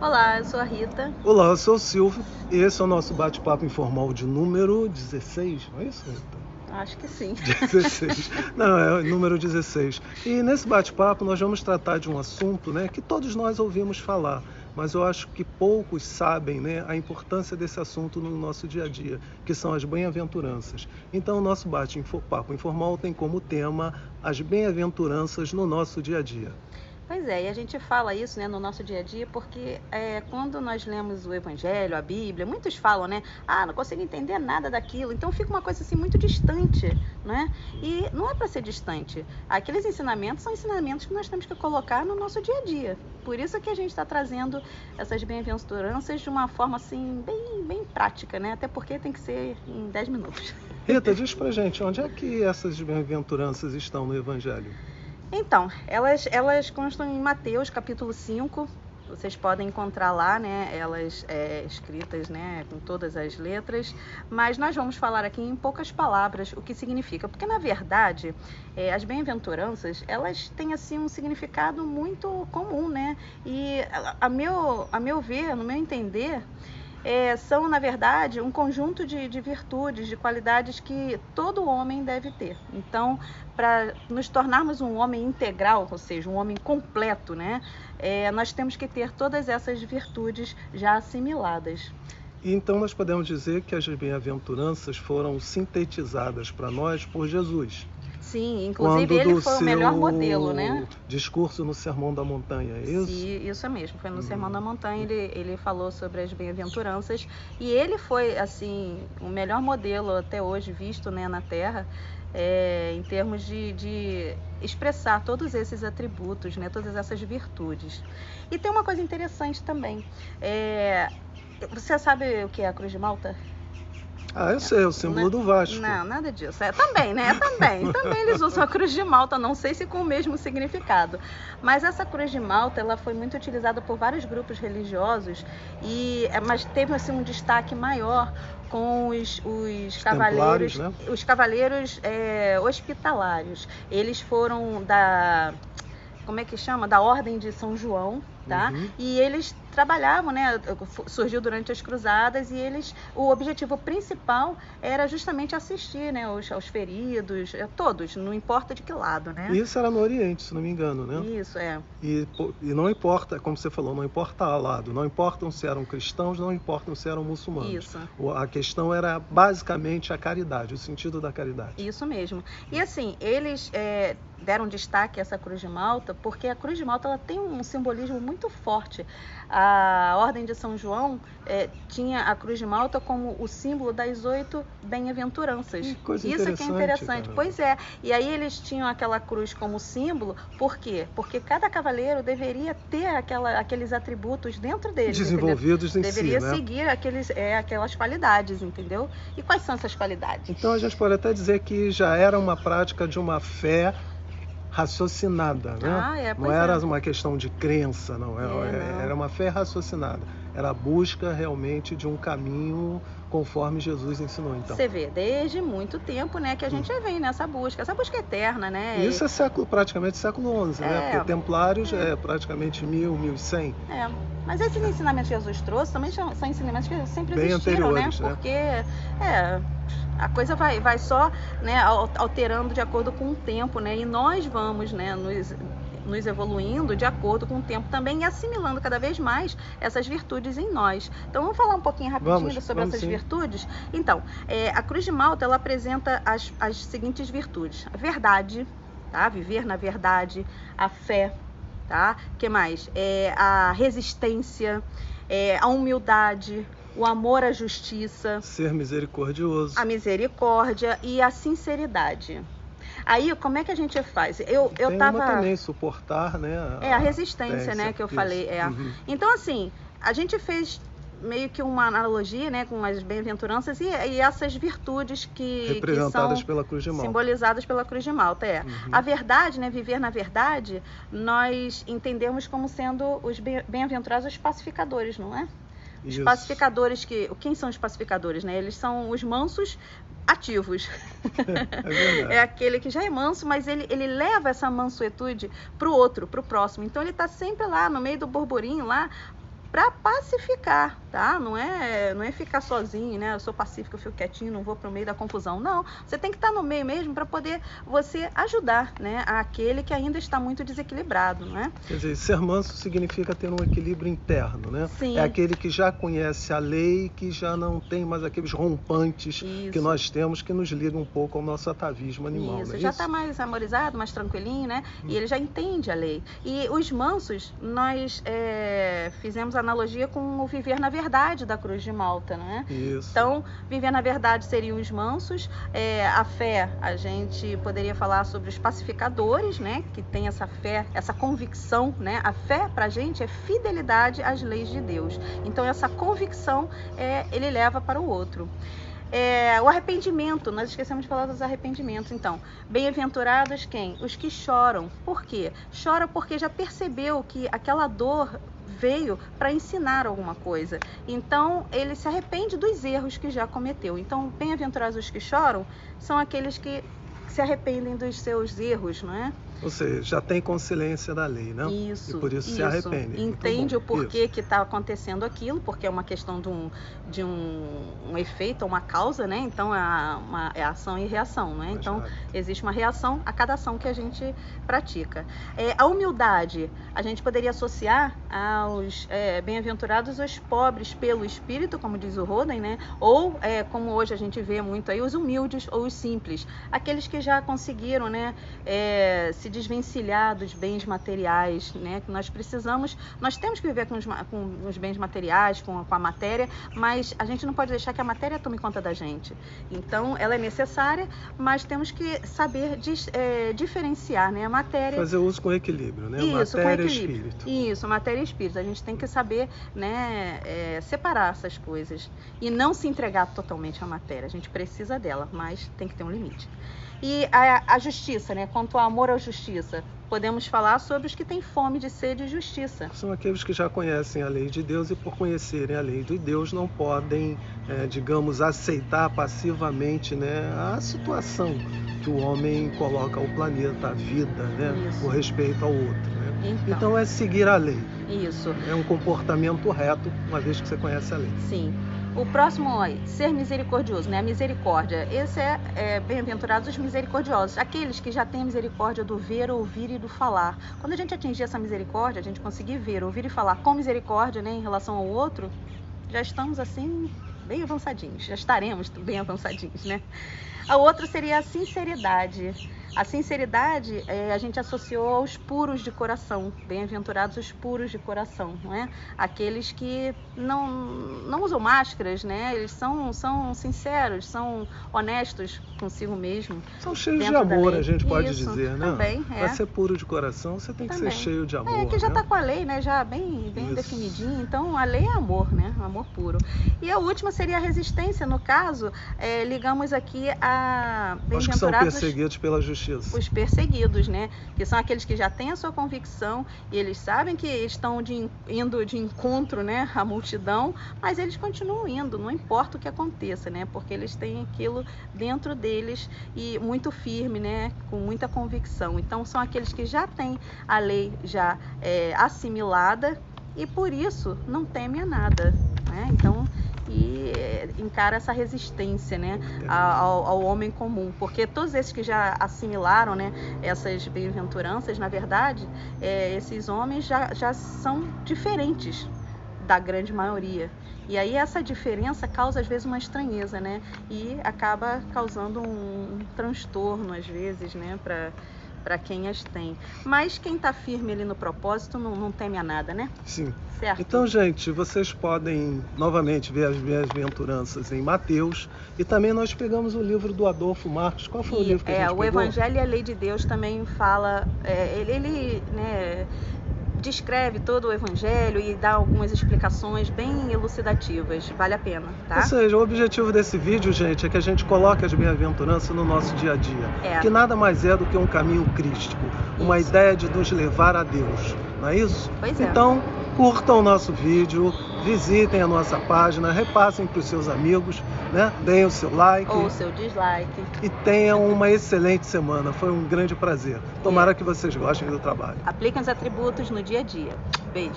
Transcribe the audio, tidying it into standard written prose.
Olá, eu sou a Rita. Olá, eu sou o Silvio e esse é o nosso bate-papo informal de número 16, não é isso, Rita? Acho que sim. 16. Não, é o número 16. E nesse bate-papo nós vamos tratar de um assunto, né, que todos nós ouvimos falar, mas eu acho que poucos sabem, né, a importância desse assunto no nosso dia a dia, que são as bem-aventuranças. Então o nosso bate-papo informal tem como tema as bem-aventuranças no nosso dia a dia. Pois é, e a gente fala isso, né, no nosso dia a dia, porque quando nós lemos o Evangelho, a Bíblia, muitos falam, né, não consigo entender nada daquilo, então fica uma coisa assim muito distante, né? E não é para ser distante. Aqueles ensinamentos são ensinamentos que nós temos que colocar no nosso dia a dia. Por isso que a gente está trazendo essas bem-aventuranças de uma forma assim bem prática, né? Até porque tem que ser em 10 minutos. Rita, diz pra gente, onde é que essas bem-aventuranças estão no Evangelho? Então, elas constam em Mateus, capítulo 5. Vocês podem encontrar lá, né, elas escritas, né, com todas as letras, mas nós vamos falar aqui em poucas palavras o que significa, porque na verdade as bem-aventuranças, elas têm assim um significado muito comum, né, e a meu ver, no meu entender, são, na verdade, um conjunto de virtudes, de qualidades que todo homem deve ter. Então, para nos tornarmos um homem integral, ou seja, um homem completo, né, nós temos que ter todas essas virtudes já assimiladas. Então nós podemos dizer que as bem-aventuranças foram sintetizadas para nós por Jesus. Sim, inclusive ele foi o melhor modelo, né? Discurso no Sermão da Montanha, é isso? Sim, isso mesmo, foi no Sermão da Montanha, ele falou sobre as bem-aventuranças e ele foi, assim, o melhor modelo até hoje visto, né, na Terra, em termos de expressar todos esses atributos, né, todas essas virtudes. E tem uma coisa interessante também, você sabe o que é a Cruz de Malta? Eu sei, é o símbolo do Vasco. Não, nada disso. Também, né? Também eles usam a cruz de Malta, não sei se com o mesmo significado. Mas essa cruz de Malta, ela foi muito utilizada por vários grupos religiosos, mas teve assim, um destaque maior com os cavaleiros, né? Os cavaleiros hospitalários. Eles foram como é que chama? Da Ordem de São João, tá? Uhum. E eles trabalhavam, né? Surgiu durante as cruzadas e o objetivo principal era justamente assistir, né? Aos feridos, todos, não importa de que lado, né? Isso era no Oriente, se não me engano, né? Isso, E não importa, como você falou, não importa a lado, não importam se eram cristãos, não importam se eram muçulmanos. Isso. A questão era basicamente a caridade, o sentido da caridade. Isso mesmo. E assim, eles deram destaque a essa Cruz de Malta, porque a Cruz de Malta ela tem um simbolismo muito forte. A Ordem de São João tinha a Cruz de Malta como o símbolo das 8 bem-aventuranças. Isso que é interessante. Cara. Pois é. E aí eles tinham aquela cruz como símbolo, por quê? Porque cada cavaleiro deveria ter aqueles atributos dentro dele. Desenvolvidos em si, né? Deveria seguir aquelas qualidades, entendeu? E quais são essas qualidades? Então a gente pode até dizer que já era uma prática de uma fé raciocinada, né? Não era uma questão de crença, não. Era uma fé raciocinada. Era a busca realmente de um caminho conforme Jesus ensinou, então. Você vê, desde muito tempo, né, que a gente vem nessa busca, essa busca eterna, né? Isso é praticamente século XI, né? Porque Templários é praticamente 1100. Mas esses ensinamentos que Jesus trouxe também são ensinamentos que sempre bem existiram, anteriores, né? Porque a coisa vai só, né, alterando de acordo com o tempo, né? E nós vamos, né, nos evoluindo de acordo com o tempo também e assimilando cada vez mais essas virtudes em nós. Então vamos falar um pouquinho rapidinho sobre essas virtudes? Então, a Cruz de Malta, ela apresenta as seguintes virtudes: a verdade, tá? Viver na verdade, a fé, tá? O que mais? A resistência, a humildade, o amor à justiça, ser misericordioso, a misericórdia e a sinceridade. Aí, como é que a gente faz? Eu tava... uma também, suportar, né? A resistência, né, que eu falei. Então, assim, a gente fez meio que uma analogia, né, com as bem-aventuranças e essas virtudes que são pela Cruz de Malta. Simbolizadas pela Cruz de Malta, A verdade, né, viver na verdade, nós entendemos como sendo os bem-aventurados os pacificadores, não é? Os pacificadores, quem são os pacificadores, né? Eles são os mansos ativos. É aquele que já é manso, mas ele leva essa mansuetude para o outro, para o próximo. Então ele está sempre lá no meio do burburinho, lá para pacificar, tá? Não é ficar sozinho, né? Eu sou pacífico, eu fico quietinho, não vou para o meio da confusão. Não, você tem que estar no meio mesmo para poder você ajudar, né? Aquele que ainda está muito desequilibrado, não é? Quer dizer, ser manso significa ter um equilíbrio interno, né? Sim. É aquele que já conhece a lei, que já não tem mais aqueles rompantes que nós temos que nos ligam um pouco ao nosso atavismo animal. Isso, não é já isso? está mais amorizado, mais tranquilinho, né? E ele já entende a lei. E os mansos, nós fizemos analogia com o viver na verdade da Cruz de Malta, não é? Isso. Então, viver na verdade seriam os mansos. A fé, a gente poderia falar sobre os pacificadores, né? Que tem essa fé, essa convicção, né? A fé, pra gente, é fidelidade às leis de Deus. Então, essa convicção, ele leva para o outro. O arrependimento, nós esquecemos de falar dos arrependimentos. Então, bem-aventurados quem? Os que choram. Por quê? Chora porque já percebeu que aquela dor veio para ensinar alguma coisa. Então, ele se arrepende dos erros que já cometeu. Então, bem-aventurados os que choram são aqueles que se arrependem dos seus erros, não é? Ou seja, já tem consciência da lei, né? Isso. E por isso se arrepende. Entende o porquê que está acontecendo aquilo, porque é uma questão de um efeito, uma causa, né? Então é ação e reação, né? Então existe uma reação a cada ação que a gente pratica. A humildade, a gente poderia associar aos bem-aventurados os pobres pelo espírito, como diz o Roden, né? Ou, como hoje a gente vê muito aí, os humildes ou os simples. Aqueles que já conseguiram, né? Se desvencilhar dos bens materiais, né? Que nós precisamos, nós temos que viver com os bens materiais, com a matéria, mas a gente não pode deixar que a matéria tome conta da gente. Então, ela é necessária, mas temos que saber diferenciar, né? A matéria... Fazer uso com equilíbrio, né? Isso, matéria com e equilíbrio. espírito. Isso, matéria e espírito. A gente tem que saber, né, separar essas coisas e não se entregar totalmente à matéria. A gente precisa dela, mas tem que ter um limite. E a justiça, né? Quanto ao amor à justiça, podemos falar sobre os que têm fome de sede de justiça. São aqueles que já conhecem a lei de Deus e, por conhecerem a lei de Deus, não podem, digamos, aceitar passivamente, né, a situação que o homem coloca ao planeta, a vida, né, o respeito ao outro. Né? Então é seguir a lei. Isso. É um comportamento reto, uma vez que você conhece a lei. Sim. O próximo, ser misericordioso, né? A misericórdia. Esse bem-aventurados os misericordiosos, aqueles que já têm a misericórdia do ver, ouvir e do falar. Quando a gente atingir essa misericórdia, a gente conseguir ver, ouvir e falar com misericórdia, né, em relação ao outro, já estamos assim bem avançadinhos, já estaremos bem avançadinhos, né? A outra seria a sinceridade. A sinceridade a gente associou aos puros de coração, bem-aventurados os puros de coração, não é? Aqueles que não usam máscaras, né? Eles são sinceros, são honestos consigo mesmo. São cheios de amor, a gente pode dizer, né? Também, Para ser puro de coração, você tem que ser cheio de amor. Que já está né? com a lei, né? Já bem definidinho. Então, a lei é amor, né? Amor puro. E a última seria a resistência. No caso, ligamos aqui a Os que são perseguidos pela justiça. Os perseguidos, né? Que são aqueles que já têm a sua convicção e eles sabem que estão indo de encontro, né, à multidão, mas eles continuam indo, não importa o que aconteça, né? Porque eles têm aquilo dentro deles e muito firme, né? Com muita convicção. Então, são aqueles que já têm a lei já assimilada e por isso não temem a nada, né? Então, encara essa resistência, né, ao homem comum, porque todos esses que já assimilaram, né, essas bem-aventuranças, na verdade, esses homens já são diferentes da grande maioria. E aí essa diferença causa às vezes uma estranheza, né, e acaba causando um transtorno às vezes, né, para quem as tem. Mas quem está firme ali no propósito não teme a nada, né? Sim. Certo? Então, gente, vocês podem novamente ver as bem-aventuranças em Mateus e também nós pegamos o livro do Adolfo Marcos. Qual foi o livro que a gente pegou? O Evangelho e a Lei de Deus também fala, ele né, descreve todo o Evangelho e dá algumas explicações bem elucidativas, vale a pena, tá? Ou seja, o objetivo desse vídeo, gente, é que a gente coloque as bem-aventuranças no nosso dia a dia, que nada mais é do que um caminho crístico, uma ideia de nos levar a Deus, não é isso? Pois é. Então, curtam o nosso vídeo, visitem a nossa página, repassem para os seus amigos, né? Deem o seu like. Ou o seu dislike. E tenham uma excelente semana. Foi um grande prazer. Tomara que vocês gostem do trabalho. Apliquem os atributos no dia a dia. Beijo.